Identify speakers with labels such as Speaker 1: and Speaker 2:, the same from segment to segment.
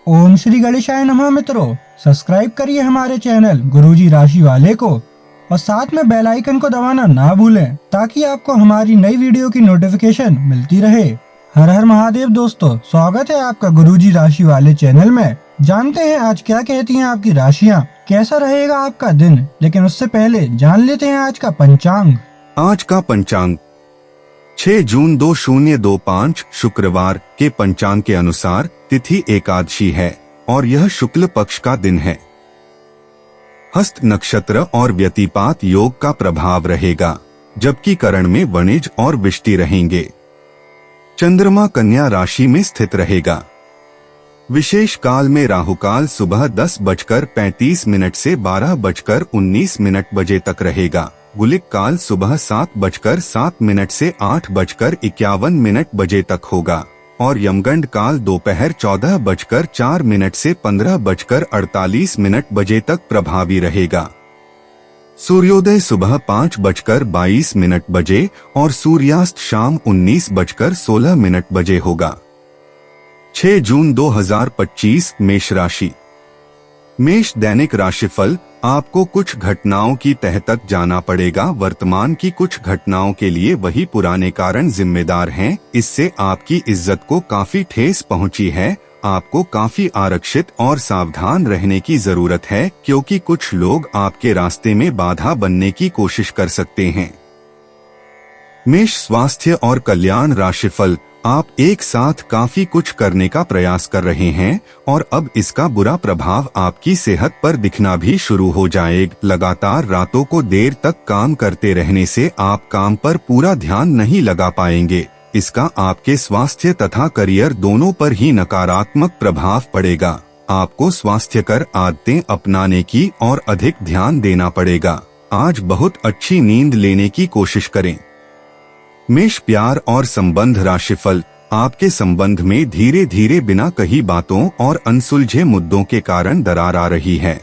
Speaker 1: ओम श्री गणेशाय नमः। मित्रों, सब्सक्राइब करिए हमारे चैनल गुरुजी राशि वाले को और साथ में बेल आइकन को दबाना ना भूलें ताकि आपको हमारी नई वीडियो की नोटिफिकेशन मिलती रहे। हर हर महादेव दोस्तों, स्वागत है आपका गुरुजी राशि वाले चैनल में। जानते हैं आज क्या कहती हैं आपकी राशियां, कैसा रहेगा आपका दिन। लेकिन उससे पहले जान लेते हैं आज का पंचांग।
Speaker 2: आज का पंचांग 6 जून 2025 शुक्रवार के पंचांग के अनुसार तिथि एकादशी है और यह शुक्ल पक्ष का दिन है। हस्त नक्षत्र और व्यतिपात योग का प्रभाव रहेगा, जबकि करण में वणिज और विष्टि रहेंगे। चंद्रमा कन्या राशि में स्थित रहेगा। विशेष काल में राहुकाल सुबह 10:35 से 12:19 बजे तक रहेगा। गुलिक काल सुबह 7:07 से 8:51 बजे तक होगा और यमगंड काल दोपहर 14:04 से 15:48 बजे तक प्रभावी रहेगा। सूर्योदय सुबह 5:22 बजे और सूर्यास्त शाम 19:16 बजे होगा। 6 जून 2025 मेष राशि। मेष दैनिक राशिफल। आपको कुछ घटनाओं की तह तक जाना पड़ेगा। वर्तमान की कुछ घटनाओं के लिए वही पुराने कारण जिम्मेदार हैं। इससे आपकी इज्जत को काफी ठेस पहुंची है। आपको काफी आरक्षित और सावधान रहने की जरूरत है, क्योंकि कुछ लोग आपके रास्ते में बाधा बनने की कोशिश कर सकते हैं। मेष स्वास्थ्य और कल्याण राशिफल। आप एक साथ काफी कुछ करने का प्रयास कर रहे हैं और अब इसका बुरा प्रभाव आपकी सेहत पर दिखना भी शुरू हो जाएगा। लगातार रातों को देर तक काम करते रहने से आप काम पर पूरा ध्यान नहीं लगा पाएंगे। इसका आपके स्वास्थ्य तथा करियर दोनों पर ही नकारात्मक प्रभाव पड़ेगा। आपको स्वास्थ्यकर आदतें अपनाने की और अधिक ध्यान देना पड़ेगा। आज बहुत अच्छी नींद लेने की कोशिश करें। मेष प्यार और संबंध राशिफल। आपके संबंध में धीरे धीरे बिना कही बातों और अनसुलझे मुद्दों के कारण दरार आ रही है।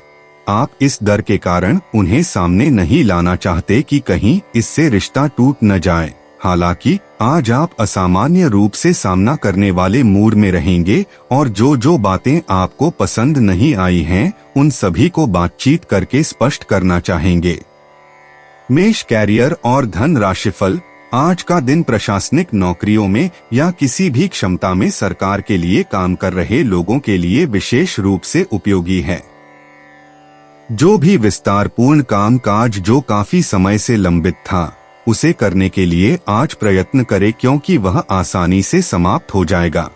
Speaker 2: आप इस डर के कारण उन्हें सामने नहीं लाना चाहते कि कहीं इससे रिश्ता टूट न जाए। हालांकि आज आप असामान्य रूप से सामना करने वाले मूड में रहेंगे और जो बातें आपको पसंद नहीं आई हैं, उन सभी को बातचीत करके स्पष्ट करना चाहेंगे। मेष कैरियर और धन राशिफल। आज का दिन प्रशासनिक नौकरियों में या किसी भी क्षमता में सरकार के लिए काम कर रहे लोगों के लिए विशेष रूप से उपयोगी है। जो भी विस्तारपूर्ण काम काज जो काफी समय से लंबित था, उसे करने के लिए आज प्रयत्न करें, क्योंकि वह आसानी से समाप्त हो जाएगा।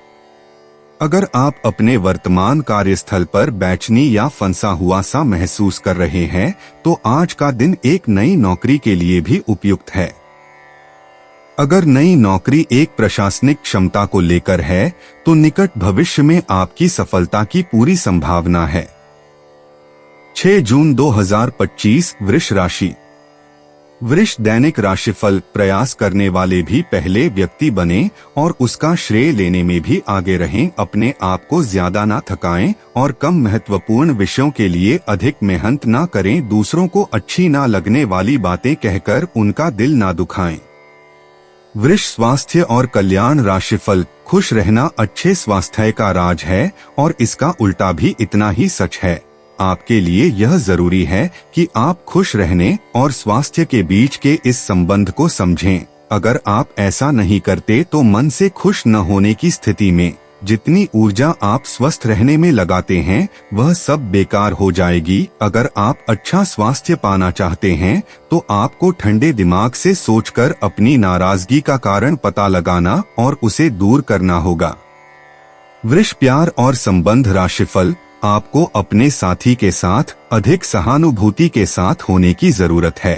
Speaker 2: अगर आप अपने वर्तमान कार्यस्थल पर बेचैनी या फंसा हुआ सा महसूस कर रहे हैं, तो आज का दिन एक नई नौकरी के लिए भी उपयुक्त है। अगर नई नौकरी एक प्रशासनिक क्षमता को लेकर है, तो निकट भविष्य में आपकी सफलता की पूरी संभावना है। 6 जून 2025 वृष राशि। वृष दैनिक राशिफल। प्रयास करने वाले भी पहले व्यक्ति बने और उसका श्रेय लेने में भी आगे रहें। अपने आप को ज्यादा ना थकाएं और कम महत्वपूर्ण विषयों के लिए अधिक मेहनत ना करें। दूसरों को अच्छी ना लगने वाली बातें कहकर उनका दिल ना दुखाएं। वृष स्वास्थ्य और कल्याण राशिफल। खुश रहना अच्छे स्वास्थ्य का राज है और इसका उल्टा भी इतना ही सच है। आपके लिए यह जरूरी है कि आप खुश रहने और स्वास्थ्य के बीच के इस संबंध को समझें। अगर आप ऐसा नहीं करते तो मन से खुश न होने की स्थिति में जितनी ऊर्जा आप स्वस्थ रहने में लगाते हैं, वह सब बेकार हो जाएगी। अगर आप अच्छा स्वास्थ्य पाना चाहते हैं, तो आपको ठंडे दिमाग से सोचकर अपनी नाराजगी का कारण पता लगाना और उसे दूर करना होगा। वृष प्यार और संबंध राशिफल। आपको अपने साथी के साथ अधिक सहानुभूति के साथ होने की जरूरत है।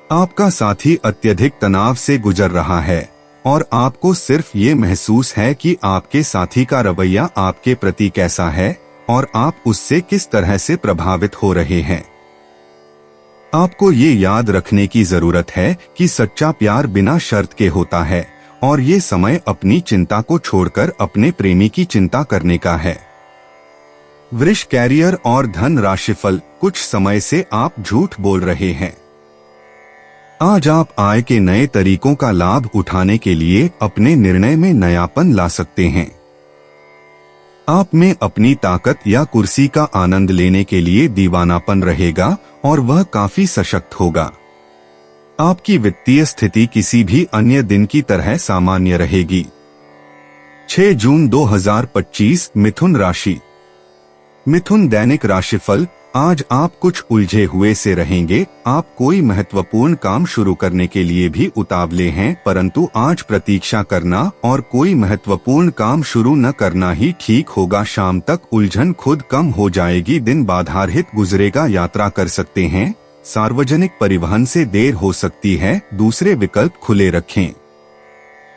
Speaker 2: आपका साथी अत्यधिक तनाव से गुजर रहा है और आपको सिर्फ ये महसूस है कि आपके साथी का रवैया आपके प्रति कैसा है और आप उससे किस तरह से प्रभावित हो रहे हैं। आपको ये याद रखने की जरूरत है कि सच्चा प्यार बिना शर्त के होता है और ये समय अपनी चिंता को छोड़कर अपने प्रेमी की चिंता करने का है। वृष कैरियर और धन राशिफल। कुछ समय से आप झूठ बोल रहे हैं। आज आप आय के नए तरीकों का लाभ उठाने के लिए अपने निर्णय में नयापन ला सकते हैं। आप में अपनी ताकत या कुर्सी का आनंद लेने के लिए दीवानापन रहेगा और वह काफी सशक्त होगा। आपकी वित्तीय स्थिति किसी भी अन्य दिन की तरह सामान्य रहेगी। 6 जून 2025 मिथुन राशि। मिथुन दैनिक राशिफल। आज आप कुछ उलझे हुए से रहेंगे। आप कोई महत्वपूर्ण काम शुरू करने के लिए भी उतावले हैं, परंतु आज प्रतीक्षा करना और कोई महत्वपूर्ण काम शुरू न करना ही ठीक होगा। शाम तक उलझन खुद कम हो जाएगी। दिन बाधारहित गुजरेगा। यात्रा कर सकते हैं। सार्वजनिक परिवहन से देर हो सकती है। दूसरे विकल्प खुले रखें।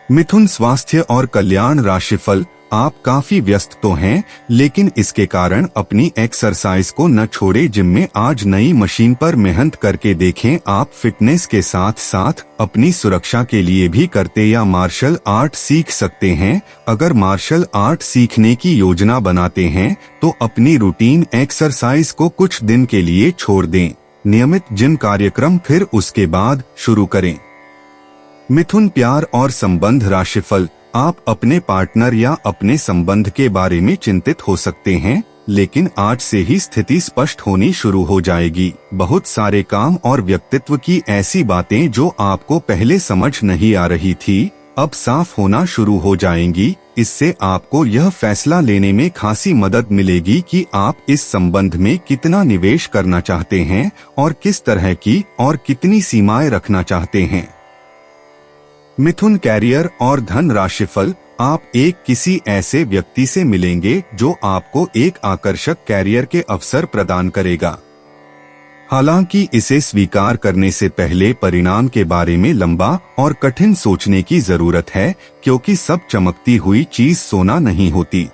Speaker 2: मिथुन स्वास्थ्य और कल्याण राशिफल। आप काफी व्यस्त तो हैं, लेकिन इसके कारण अपनी एक्सरसाइज को न छोड़े। जिम में आज नई मशीन पर मेहनत करके देखें। आप फिटनेस के साथ साथ अपनी सुरक्षा के लिए भी करते या मार्शल आर्ट सीख सकते हैं। अगर मार्शल आर्ट सीखने की योजना बनाते हैं तो अपनी रूटीन एक्सरसाइज को कुछ दिन के लिए छोड़ दें। नियमित जिम कार्यक्रम फिर उसके बाद शुरू करें। मिथुन प्यार और संबंध राशिफल। आप अपने पार्टनर या अपने संबंध के बारे में चिंतित हो सकते हैं, लेकिन आज से ही स्थिति स्पष्ट होनी शुरू हो जाएगी। बहुत सारे काम और व्यक्तित्व की ऐसी बातें जो आपको पहले समझ नहीं आ रही थी, अब साफ होना शुरू हो जाएंगी। इससे आपको यह फैसला लेने में खासी मदद मिलेगी कि आप इस संबंध में कितना निवेश करना चाहते हैं और किस तरह की और कितनी सीमाएं रखना चाहते हैं। मिथुन कैरियर और धन राशिफल। आप एक किसी ऐसे व्यक्ति से मिलेंगे जो आपको एक आकर्षक कैरियर के अवसर प्रदान करेगा। हालांकि इसे स्वीकार करने से पहले परिणाम के बारे में लंबा और कठिन सोचने की जरूरत है, क्योंकि सब चमकती हुई चीज सोना नहीं होती।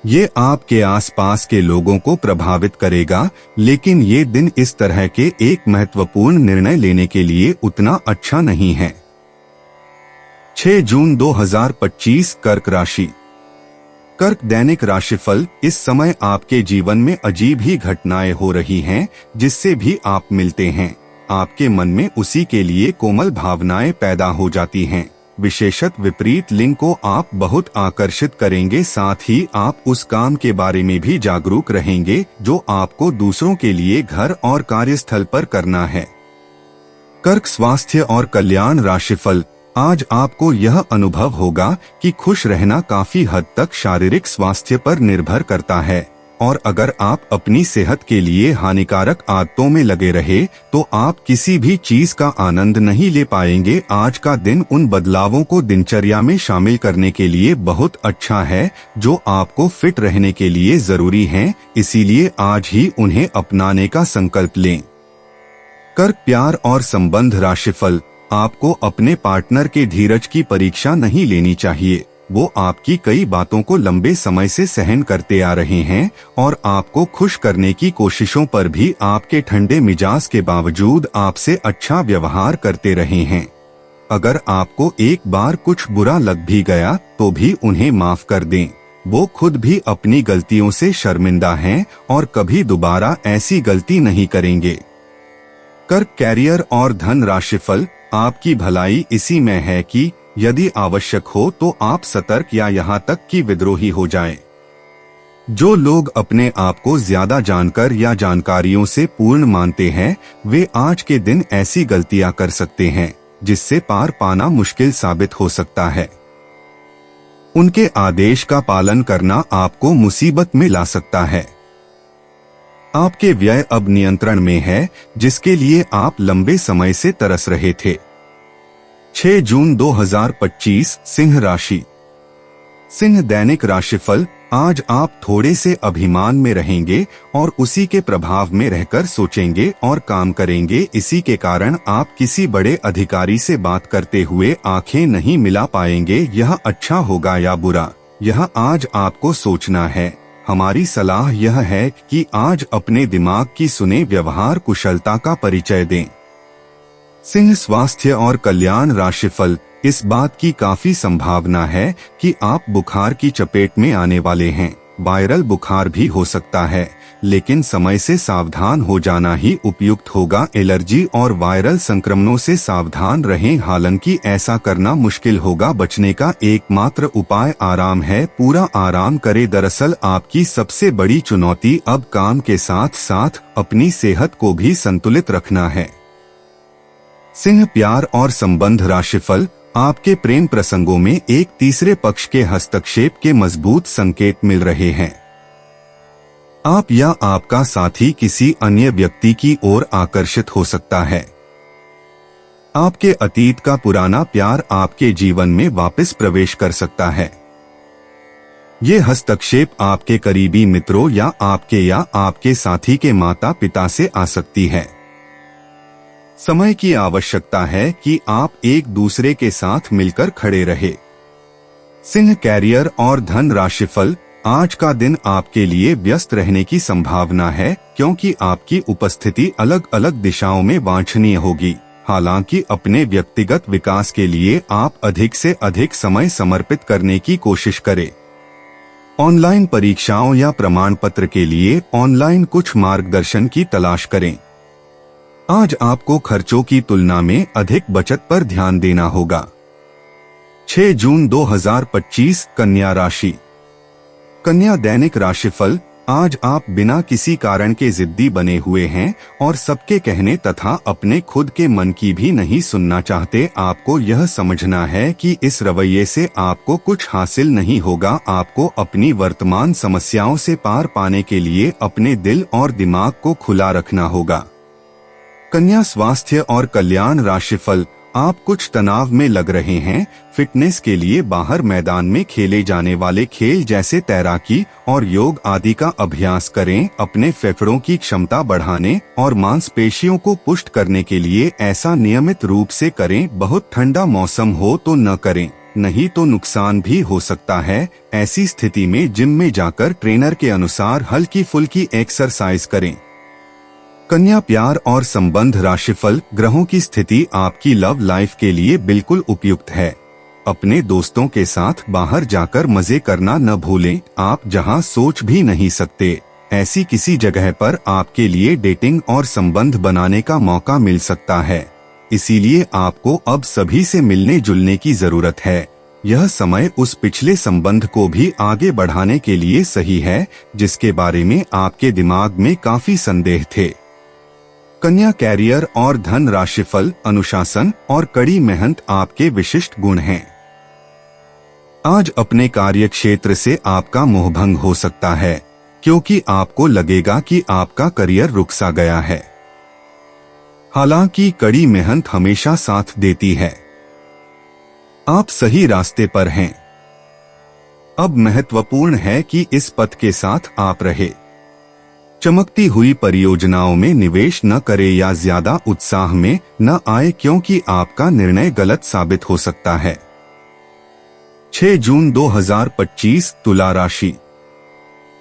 Speaker 2: ये आपके आसपास के लोगों को प्रभावित करेगा, लेकिन ये दिन इस तरह के एक महत्वपूर्ण निर्णय लेने के लिए उतना अच्छा नहीं है। 6 जून 2025 कर्क राशि। कर्क दैनिक राशिफल। इस समय आपके जीवन में अजीब ही घटनाएं हो रही हैं, जिससे भी आप मिलते हैं आपके मन में उसी के लिए कोमल भावनाएं पैदा हो जाती हैं। विशेषत विपरीत लिंग को आप बहुत आकर्षित करेंगे। साथ ही आप उस काम के बारे में भी जागरूक रहेंगे जो आपको दूसरों के लिए घर और कार्यस्थल पर करना है। कर्क स्वास्थ्य और कल्याण राशिफल। आज आपको यह अनुभव होगा कि खुश रहना काफी हद तक शारीरिक स्वास्थ्य पर निर्भर करता है, और अगर आप अपनी सेहत के लिए हानिकारक आदतों में लगे रहे तो आप किसी भी चीज का आनंद नहीं ले पाएंगे। आज का दिन उन बदलावों को दिनचर्या में शामिल करने के लिए बहुत अच्छा है जो आपको फिट रहने के लिए जरूरी हैं, इसीलिए आज ही उन्हें अपनाने का संकल्प लें। कर्क प्यार और संबंध राशिफल। आपको अपने पार्टनर के धीरज की परीक्षा नहीं लेनी चाहिए। वो आपकी कई बातों को लंबे समय से सहन करते आ रहे हैं और आपको खुश करने की कोशिशों पर भी आपके ठंडे मिजाज के बावजूद आपसे अच्छा व्यवहार करते रहे हैं। अगर आपको एक बार कुछ बुरा लग भी गया तो भी उन्हें माफ कर दें। वो खुद भी अपनी गलतियों से शर्मिंदा हैं और कभी दोबारा ऐसी गलती नहीं करेंगे। कर्क कैरियर और धन राशिफल। आपकी भलाई इसी में है कि यदि आवश्यक हो तो आप सतर्क या यहाँ तक कि विद्रोही हो जाएं। जो लोग अपने आप को ज्यादा जानकर या जानकारियों से पूर्ण मानते हैं, वे आज के दिन ऐसी गलतियां कर सकते हैं जिससे पार पाना मुश्किल साबित हो सकता है। उनके आदेश का पालन करना आपको मुसीबत में ला सकता है। आपके व्यय अब नियंत्रण में है, जिसके लिए आप लंबे समय से तरस रहे थे। 6 जून 2025 सिंह राशि। सिंह दैनिक राशिफल। आज आप थोड़े से अभिमान में रहेंगे और उसी के प्रभाव में रहकर सोचेंगे और काम करेंगे। इसी के कारण आप किसी बड़े अधिकारी से बात करते हुए आंखें नहीं मिला पाएंगे। यह अच्छा होगा या बुरा, यह आज आपको सोचना है। हमारी सलाह यह है कि आज अपने दिमाग की सुने व्यवहार कुशलता का परिचय दें। सिंह स्वास्थ्य और कल्याण राशिफल। इस बात की काफी संभावना है कि आप बुखार की चपेट में आने वाले हैं। वायरल बुखार भी हो सकता है, लेकिन समय से सावधान हो जाना ही उपयुक्त होगा। एलर्जी और वायरल संक्रमणों से सावधान रहें, हालांकि ऐसा करना मुश्किल होगा। बचने का एकमात्र उपाय आराम है, पूरा आराम करें। दरअसल आपकी सबसे बड़ी चुनौती अब काम के साथ साथ अपनी सेहत को भी संतुलित रखना है। सिंह, प्यार और संबंध राशिफल। आपके प्रेम प्रसंगों में एक तीसरे पक्ष के हस्तक्षेप के मजबूत संकेत मिल रहे हैं। आप या आपका साथी किसी अन्य व्यक्ति की ओर आकर्षित हो सकता है। आपके अतीत का पुराना प्यार आपके जीवन में वापस प्रवेश कर सकता है। ये हस्तक्षेप आपके करीबी मित्रों या आपके साथी के माता पिता से आ सकती है। समय की आवश्यकता है कि आप एक दूसरे के साथ मिलकर खड़े रहे। सिंह, कैरियर और धन राशिफल। आज का दिन आपके लिए व्यस्त रहने की संभावना है, क्योंकि आपकी उपस्थिति अलग अलग दिशाओं में वांछनीय होगी। हालांकि अपने व्यक्तिगत विकास के लिए आप अधिक से अधिक समय समर्पित करने की कोशिश करें। ऑनलाइन परीक्षाओं या प्रमाण पत्र के लिए ऑनलाइन कुछ मार्गदर्शन की तलाश करें। आज आपको खर्चों की तुलना में अधिक बचत पर ध्यान देना होगा। 6 जून 2025, कन्या राशि। कन्या, दैनिक राशिफल। आज आप बिना किसी कारण के जिद्दी बने हुए हैं और सबके कहने तथा अपने खुद के मन की भी नहीं सुनना चाहते। आपको यह समझना है कि इस रवैये से आपको कुछ हासिल नहीं होगा। आपको अपनी वर्तमान समस्याओं से पार पाने के लिए अपने दिल और दिमाग को खुला रखना होगा। कन्या, स्वास्थ्य और कल्याण राशिफल। आप कुछ तनाव में लग रहे हैं। फिटनेस के लिए बाहर मैदान में खेले जाने वाले खेल जैसे तैराकी और योग आदि का अभ्यास करें। अपने फेफड़ों की क्षमता बढ़ाने और मांसपेशियों को पुष्ट करने के लिए ऐसा नियमित रूप से करें। बहुत ठंडा मौसम हो तो न करें, नहीं तो नुकसान भी हो सकता है। ऐसी स्थिति में जिम में जाकर ट्रेनर के अनुसार हल्की फुल्की एक्सरसाइज करें। कन्या, प्यार और संबंध राशिफल। ग्रहों की स्थिति आपकी लव लाइफ के लिए बिल्कुल उपयुक्त है। अपने दोस्तों के साथ बाहर जाकर मजे करना न भूलें। आप जहां सोच भी नहीं सकते, ऐसी किसी जगह पर आपके लिए डेटिंग और संबंध बनाने का मौका मिल सकता है। इसीलिए आपको अब सभी से मिलने जुलने की जरूरत है। यह समय उस पिछले संबंध को भी आगे बढ़ाने के लिए सही है, जिसके बारे में आपके दिमाग में काफी संदेह थे। कन्या, कैरियर और धन राशिफल। अनुशासन और कड़ी मेहनत आपके विशिष्ट गुण हैं। आज अपने कार्य क्षेत्र से आपका मोहभंग हो सकता है, क्योंकि आपको लगेगा कि आपका करियर रुक सा गया है। हालांकि कड़ी मेहनत हमेशा साथ देती है। आप सही रास्ते पर हैं। अब महत्वपूर्ण है कि इस पथ के साथ आप रहे। चमकती हुई परियोजनाओं में निवेश न करें या ज्यादा उत्साह में न आए, क्योंकि आपका निर्णय गलत साबित हो सकता है। 6 जून 2025, तुला राशि।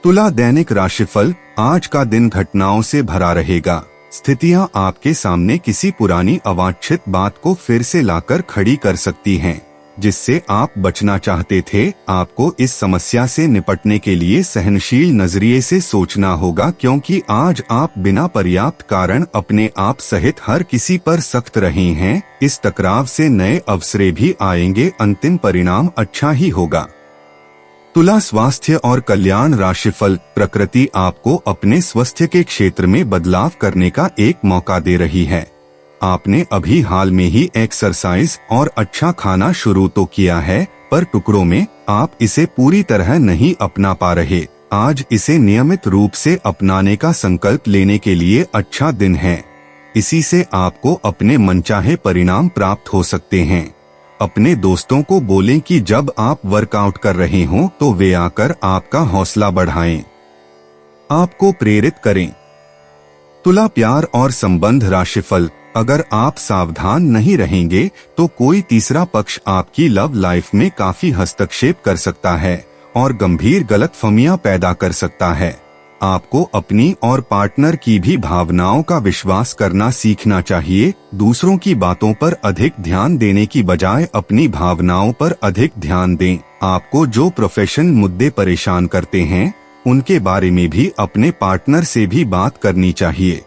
Speaker 2: तुला, दैनिक राशिफल। आज का दिन घटनाओं से भरा रहेगा। स्थितियां आपके सामने किसी पुरानी अवांछित बात को फिर से लाकर खड़ी कर सकती हैं, जिससे आप बचना चाहते थे। आपको इस समस्या से निपटने के लिए सहनशील नजरिए से सोचना होगा, क्योंकि आज आप बिना पर्याप्त कारण अपने आप सहित हर किसी पर सख्त रहे हैं। इस टकराव से नए अवसरें भी आएंगे। अंतिम परिणाम अच्छा ही होगा। तुला, स्वास्थ्य और कल्याण राशिफल। प्रकृति आपको अपने स्वास्थ्य के क्षेत्र में बदलाव करने का एक मौका दे रही है। आपने अभी हाल में ही एक्सरसाइज और अच्छा खाना शुरू तो किया है, पर टुकड़ों में आप इसे पूरी तरह नहीं अपना पा रहे। आज इसे नियमित रूप से अपनाने का संकल्प लेने के लिए अच्छा दिन है। इसी से आपको अपने मनचाहे परिणाम प्राप्त हो सकते हैं। अपने दोस्तों को बोलें कि जब आप वर्कआउट कर रहे हों तो वे आकर आपका हौसला बढ़ाएं, आपको प्रेरित करें। तुला, प्यार और संबंध राशिफल। अगर आप सावधान नहीं रहेंगे तो कोई तीसरा पक्ष आपकी लव लाइफ में काफी हस्तक्षेप कर सकता है और गंभीर गलतफहमियां पैदा कर सकता है। आपको अपनी और पार्टनर की भी भावनाओं का विश्वास करना सीखना चाहिए। दूसरों की बातों पर अधिक ध्यान देने की बजाय अपनी भावनाओं पर अधिक ध्यान दें। आपको जो प्रोफेशनल मुद्दे परेशान करते हैं उनके बारे में भी अपने पार्टनर से भी बात करनी चाहिए।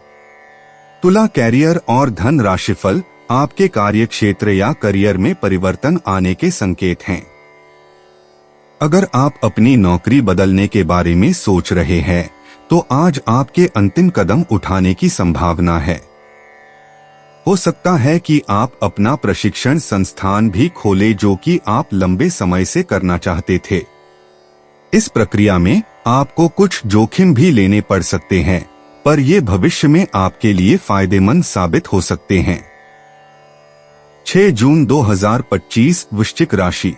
Speaker 2: तुला कैरियर और धन राशिफल, आपके कार्य क्षेत्र या करियर में परिवर्तन आने के संकेत हैं। अगर आप अपनी नौकरी बदलने के बारे में सोच रहे हैं तो आज आपके अंतिम कदम उठाने की संभावना है। हो सकता है कि आप अपना प्रशिक्षण संस्थान भी खोलें जो कि आप लंबे समय से करना चाहते थे। इस प्रक्रिया में आपको कुछ जोखिम भी लेने पड़ सकते हैं, पर ये भविष्य में आपके लिए फायदेमंद साबित हो सकते हैं। 6 जून 2025 वृश्चिक राशि।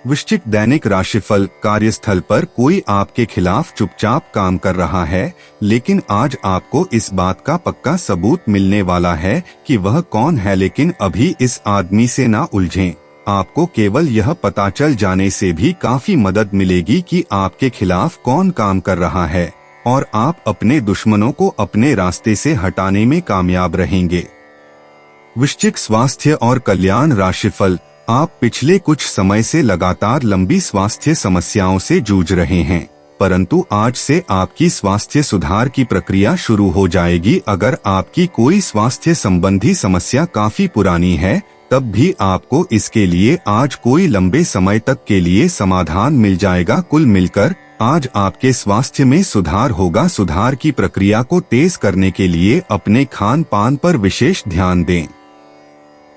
Speaker 2: वृश्चिक दैनिक राशिफल, कार्यस्थल पर कोई आपके खिलाफ चुपचाप काम कर रहा है, लेकिन आज आपको इस बात का पक्का सबूत मिलने वाला है कि वह कौन है। लेकिन अभी इस आदमी से ना उलझें। आपको केवल यह पता चल जाने से भी काफी मदद मिलेगी कि आपके खिलाफ कौन काम कर रहा है और आप अपने दुश्मनों को अपने रास्ते से हटाने में कामयाब रहेंगे। वृश्चिक स्वास्थ्य और कल्याण राशिफल, आप पिछले कुछ समय से लगातार लंबी स्वास्थ्य समस्याओं से जूझ रहे हैं, परंतु आज से आपकी स्वास्थ्य सुधार की प्रक्रिया शुरू हो जाएगी। अगर आपकी कोई स्वास्थ्य संबंधी समस्या काफी पुरानी है, तब भी आपको इसके लिए आज कोई लंबे समय तक के लिए समाधान मिल जाएगा। कुल मिलकर आज आपके स्वास्थ्य में सुधार होगा। सुधार की प्रक्रिया को तेज करने के लिए अपने खान पान पर विशेष ध्यान दें।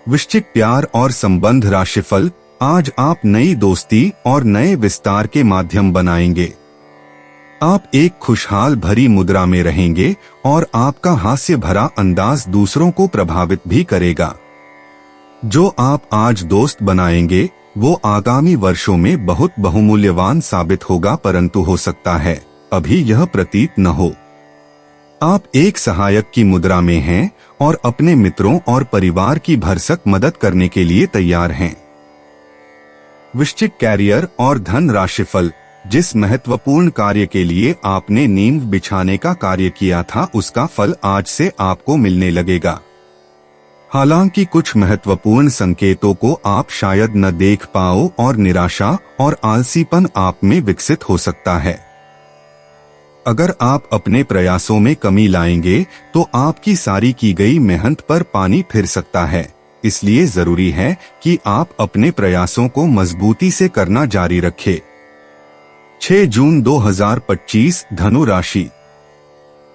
Speaker 2: वृश्चिक प्यार और संबंध राशिफल, आज आप नई दोस्ती और नए विस्तार के माध्यम बनाएंगे। आप एक खुशहाल भरी मुद्रा में रहेंगे और आपका हास्य भरा अंदाज दूसरों को प्रभावित भी करेगा। जो आप आज दोस्त बनाएंगे वो आगामी वर्षों में बहुत बहुमूल्यवान साबित होगा, परंतु हो सकता है अभी यह प्रतीत न हो। आप एक सहायक की मुद्रा में हैं और अपने मित्रों और परिवार की भरसक मदद करने के लिए तैयार हैं। वृश्चिक कैरियर और धन राशिफल, जिस महत्वपूर्ण कार्य के लिए आपने नींव बिछाने का कार्य किया था उसका फल आज से आपको मिलने लगेगा। हालांकि कुछ महत्वपूर्ण संकेतों को आप शायद न देख पाओ और निराशा और आलसीपन आप में विकसित हो सकता है। अगर आप अपने प्रयासों में कमी लाएंगे तो आपकी सारी की गई मेहनत पर पानी फिर सकता है। इसलिए जरूरी है कि आप अपने प्रयासों को मजबूती से करना जारी रखें। 6 जून 2025 धनु राशि।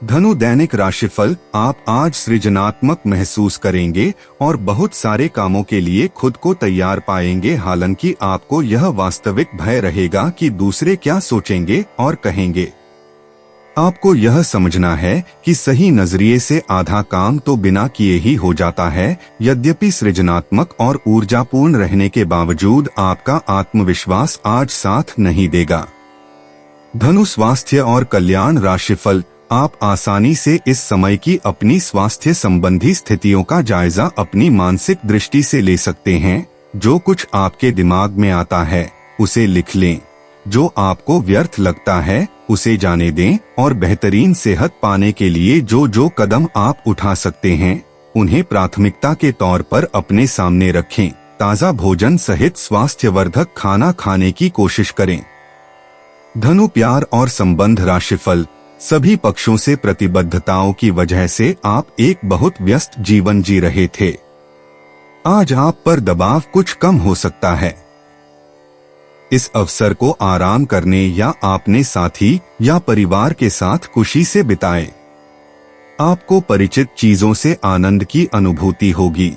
Speaker 2: धनु दैनिक राशिफल, आप आज सृजनात्मक महसूस करेंगे और बहुत सारे कामों के लिए खुद को तैयार पाएंगे। हालांकि आपको यह वास्तविक भय रहेगा कि दूसरे क्या सोचेंगे और कहेंगे। आपको यह समझना है कि सही नजरिए से आधा काम तो बिना किए ही हो जाता है। यद्यपि सृजनात्मक और ऊर्जापूर्ण रहने के बावजूद आपका आत्मविश्वास आज साथ नहीं देगा। धनु स्वास्थ्य और कल्याण राशिफल, आप आसानी से इस समय की अपनी स्वास्थ्य संबंधी स्थितियों का जायजा अपनी मानसिक दृष्टि से ले सकते हैं। जो कुछ आपके दिमाग में आता है उसे लिख लें। जो आपको व्यर्थ लगता है उसे जाने दें और बेहतरीन सेहत पाने के लिए जो कदम आप उठा सकते हैं उन्हें प्राथमिकता के तौर पर अपने सामने रखें। ताज़ा भोजन सहित स्वास्थ्यवर्धक खाना खाने की कोशिश करें। धनु प्यार और संबंध राशिफल, सभी पक्षों से प्रतिबद्धताओं की वजह से आप एक बहुत व्यस्त जीवन जी रहे थे। आज आप पर दबाव कुछ कम हो सकता है। इस अवसर को आराम करने या अपने साथी या परिवार के साथ खुशी से बिताएं। आपको परिचित चीजों से आनंद की अनुभूति होगी।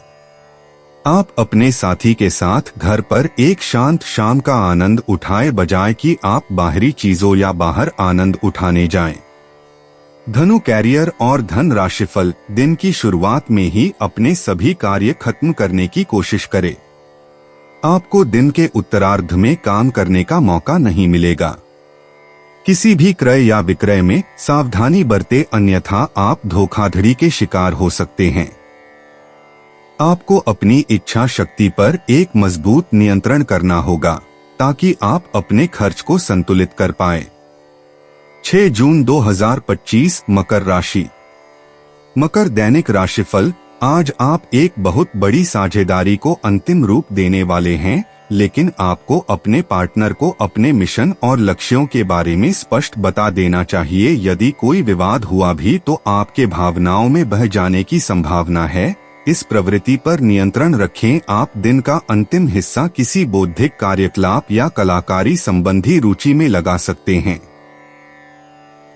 Speaker 2: आप अपने साथी के साथ घर पर एक शांत शाम का आनंद उठाए बजाय कि आप बाहरी चीजों या बाहर आनंद उठाने जाएं। धनु कैरियर और धन राशिफल, दिन की शुरुआत में ही अपने सभी कार्य खत्म करने की कोशिश करें। आपको दिन के उत्तरार्ध में काम करने का मौका नहीं मिलेगा। किसी भी क्रय या विक्रय में सावधानी बरतें, अन्यथा आप धोखाधड़ी के शिकार हो सकते हैं। आपको अपनी इच्छा शक्ति पर एक मजबूत नियंत्रण करना होगा ताकि आप अपने खर्च को संतुलित कर पाएं। 6 जून 2025 मकर राशि। मकर दैनिक राशिफल, आज आप एक बहुत बड़ी साझेदारी को अंतिम रूप देने वाले हैं। लेकिन आपको अपने पार्टनर को अपने मिशन और लक्ष्यों के बारे में स्पष्ट बता देना चाहिए। यदि कोई विवाद हुआ भी तो आपके भावनाओं में बह जाने की संभावना है। इस प्रवृत्ति पर नियंत्रण रखें। आप दिन का अंतिम हिस्सा किसी बौद्धिक कार्यकलाप या कलाकारी संबंधी रुचि में लगा सकते हैं।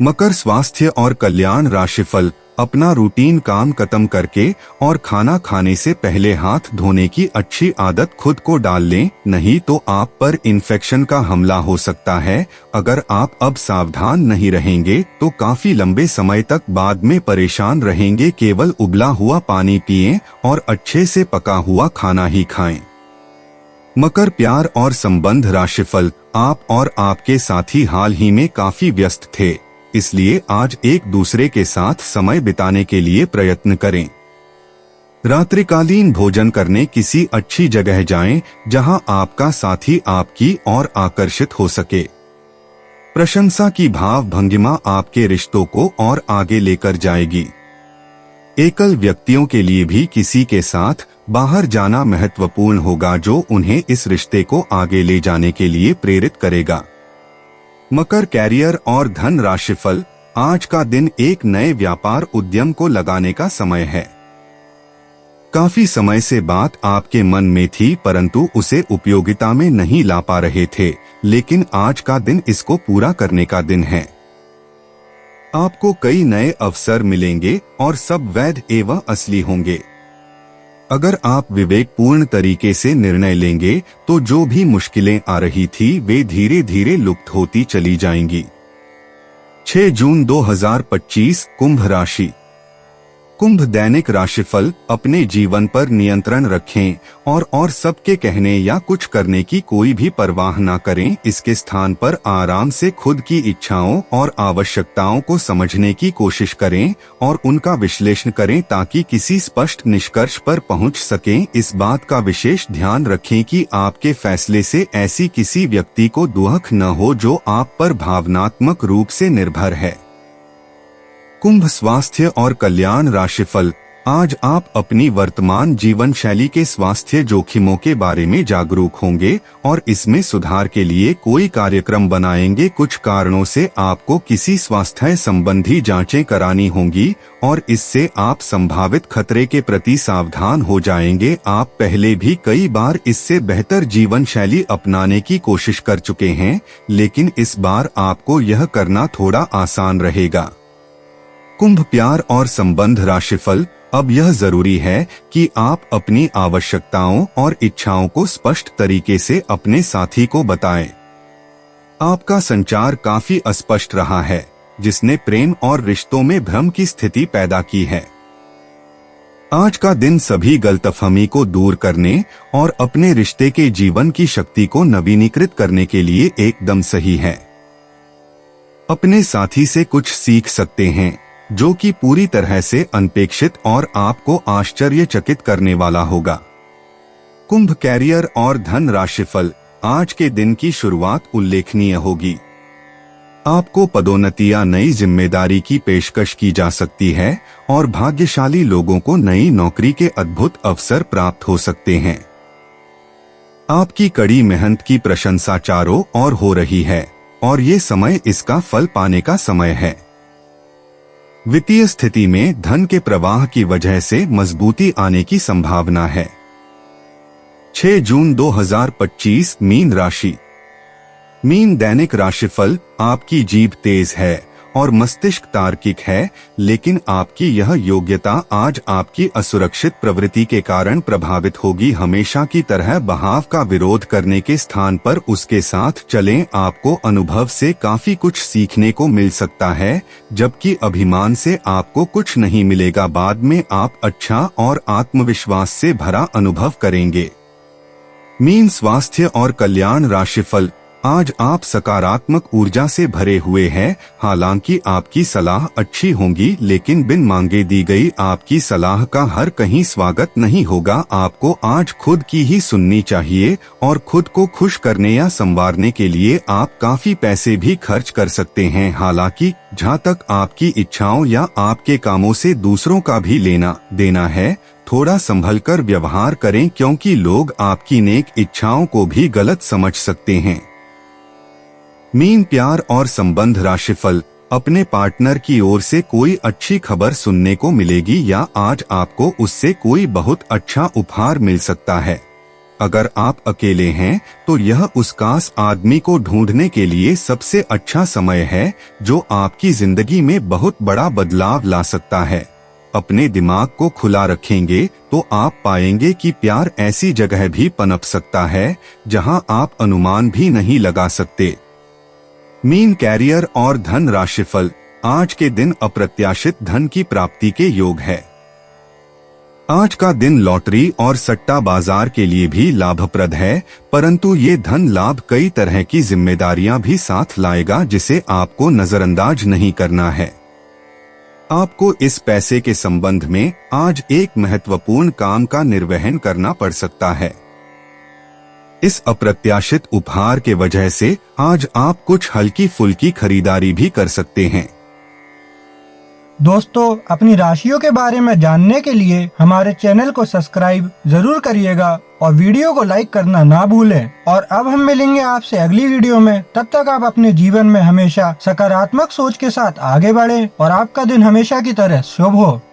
Speaker 2: मकर, स्वास्थ्य और कल्याण। राशिफल, अपना रूटीन काम खत्म करके और खाना खाने से पहले हाथ धोने की अच्छी आदत खुद को डाल लें, नहीं तो आप पर इन्फेक्शन का हमला हो सकता है। अगर आप अब सावधान नहीं रहेंगे तो काफी लंबे समय तक बाद में परेशान रहेंगे। केवल उबला हुआ पानी पिएं और अच्छे से पका हुआ खाना ही खाएं। मकर, प्यार और संबंध। राशिफल, आप और आपके साथी हाल ही में काफी व्यस्त थे, इसलिए आज एक दूसरे के साथ समय बिताने के लिए प्रयत्न करें। रात्रिकालीन भोजन करने किसी अच्छी जगह जाएं, जहां आपका साथी आपकी ओर आकर्षित हो सके। प्रशंसा की भाव भंगिमा आपके रिश्तों को और आगे लेकर जाएगी। एकल व्यक्तियों के लिए भी किसी के साथ बाहर जाना महत्वपूर्ण होगा, जो उन्हें इस रिश्ते को आगे ले जाने के लिए प्रेरित करेगा। मकर, कैरियर और धन। राशिफल, आज का दिन एक नए व्यापार उद्यम को लगाने का समय है। काफी समय से बात आपके मन में थी, परंतु उसे उपयोगिता में नहीं ला पा रहे थे, लेकिन आज का दिन इसको पूरा करने का दिन है। आपको कई नए अवसर मिलेंगे और सब वैध एवं असली होंगे। अगर आप विवेकपूर्ण तरीके से निर्णय लेंगे तो जो भी मुश्किलें आ रही थी वे धीरे धीरे लुप्त होती चली जाएंगी। 6 जून 2025, कुंभ राशि। कुंभ, दैनिक राशिफल, अपने जीवन पर नियंत्रण रखें और सबके कहने या कुछ करने की कोई भी परवाह न करें। इसके स्थान पर आराम से खुद की इच्छाओं और आवश्यकताओं को समझने की कोशिश करें और उनका विश्लेषण करें ताकि किसी स्पष्ट निष्कर्ष पर पहुंच सकें। इस बात का विशेष ध्यान रखें कि आपके फैसले से ऐसी किसी व्यक्ति को दुख न हो जो आप पर भावनात्मक रूप से निर्भर है। कुंभ, स्वास्थ्य और कल्याण। राशिफल, आज आप अपनी वर्तमान जीवन शैली के स्वास्थ्य जोखिमों के बारे में जागरूक होंगे और इसमें सुधार के लिए कोई कार्यक्रम बनाएंगे। कुछ कारणों से आपको किसी स्वास्थ्य संबंधी जांचें करानी होंगी और इससे आप संभावित खतरे के प्रति सावधान हो जाएंगे। आप पहले भी कई बार इससे बेहतर जीवन शैली अपनाने की कोशिश कर चुके हैं, लेकिन इस बार आपको यह करना थोड़ा आसान रहेगा। कुंभ, प्यार और संबंध। राशिफल, अब यह जरूरी है कि आप अपनी आवश्यकताओं और इच्छाओं को स्पष्ट तरीके से अपने साथी को बताएं। आपका संचार काफी अस्पष्ट रहा है, जिसने प्रेम और रिश्तों में भ्रम की स्थिति पैदा की है। आज का दिन सभी गलतफहमी को दूर करने और अपने रिश्ते के जीवन की शक्ति को नवीनीकृत करने के लिए एकदम सही है। अपने साथी से कुछ सीख सकते हैं जो कि पूरी तरह से अनपेक्षित और आपको आश्चर्यचकित करने वाला होगा। कुंभ, कैरियर और धन। राशिफल, आज के दिन की शुरुआत उल्लेखनीय होगी। आपको पदोन्नति या नई जिम्मेदारी की पेशकश की जा सकती है और भाग्यशाली लोगों को नई नौकरी के अद्भुत अवसर प्राप्त हो सकते हैं। आपकी कड़ी मेहनत की प्रशंसा चारों ओर हो रही है और ये समय इसका फल पाने का समय है। वित्तीय स्थिति में धन के प्रवाह की वजह से मजबूती आने की संभावना है। 6 जून 2025, मीन राशि। मीन, दैनिक राशिफल, आपकी जीभ तेज है और मस्तिष्क तार्किक है, लेकिन आपकी यह योग्यता आज आपकी असुरक्षित प्रवृत्ति के कारण प्रभावित होगी। हमेशा की तरह बहाव का विरोध करने के स्थान पर उसके साथ चलें। आपको अनुभव से काफी कुछ सीखने को मिल सकता है, जबकि अभिमान से आपको कुछ नहीं मिलेगा। बाद में आप अच्छा और आत्मविश्वास से भरा अनुभव करेंगे। मीन, स्वास्थ्य और कल्याण। राशिफल, आज आप सकारात्मक ऊर्जा से भरे हुए हैं। हालांकि आपकी सलाह अच्छी होंगी, लेकिन बिन मांगे दी गई आपकी सलाह का हर कहीं स्वागत नहीं होगा। आपको आज खुद की ही सुननी चाहिए और खुद को खुश करने या संवारने के लिए आप काफी पैसे भी खर्च कर सकते हैं। हालांकि जहाँ तक आपकी इच्छाओं या आपके कामों से दूसरों का भी लेना देना है, थोड़ा संभलकर व्यवहार करें क्योंकि लोग आपकी नेक इच्छाओं को भी गलत समझ सकते हैं। मीन प्यार और संबंध राशिफल। अपने पार्टनर की ओर से कोई अच्छी खबर सुनने को मिलेगी या आज आपको उससे कोई बहुत अच्छा उपहार मिल सकता है। अगर आप अकेले हैं तो यह उस खास आदमी को ढूंढने के लिए सबसे अच्छा समय है जो आपकी जिंदगी में बहुत बड़ा बदलाव ला सकता है। अपने दिमाग को खुला रखेंगे तो आप पाएंगे कि प्यार ऐसी जगह भी पनप सकता है जहां आप अनुमान भी नहीं लगा सकते। मीन कैरियर और धन राशिफल। आज के दिन अप्रत्याशित धन की प्राप्ति के योग है। आज का दिन लॉटरी और सट्टा बाजार के लिए भी लाभप्रद है, परंतु ये धन लाभ कई तरह की जिम्मेदारियां भी साथ लाएगा जिसे आपको नजरअंदाज नहीं करना है। आपको इस पैसे के संबंध में आज एक महत्वपूर्ण काम का निर्वहन करना पड़ सकता है। इस अप्रत्याशित उपहार के वजह से आज आप कुछ हल्की फुल्की खरीदारी भी कर सकते हैं।
Speaker 1: दोस्तों, अपनी राशियों के बारे में जानने के लिए हमारे चैनल को सब्सक्राइब जरूर करिएगा और वीडियो को लाइक करना ना भूलें। और अब हम मिलेंगे आपसे अगली वीडियो में। तब तक आप अपने जीवन में हमेशा सकारात्मक सोच के साथ आगे बढ़ें और आपका दिन हमेशा की तरह शुभ हो।